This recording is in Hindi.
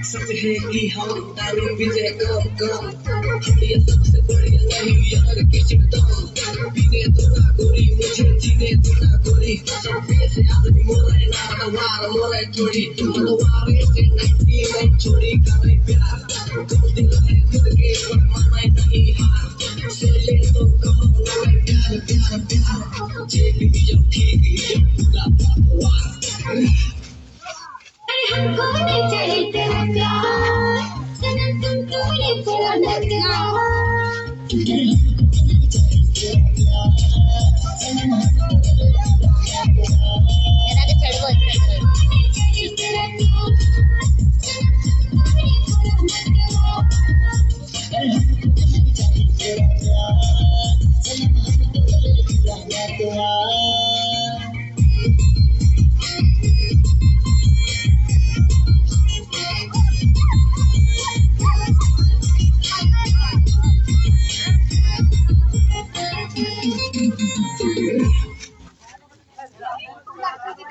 सच है कि हम तारी विजय कम ये सबसे बढ़िया नहीं यार किसी दम पीने तो ना गोरी मुझे जीने तो ना गोरी सब पैसे आदमी मोरे ना दवार मोरे चोरी दवार से नहीं चोरी करे प्यार कम दिल है खुद के पर माने नहीं हार से ले तो कहो मोरे प्यार प्यार प्यार जे भी जो ठीक है पूरा पतवार हमको नहीं चाहिए तेरा प्यार सनम तुमको ये पूरा लगना Yeah.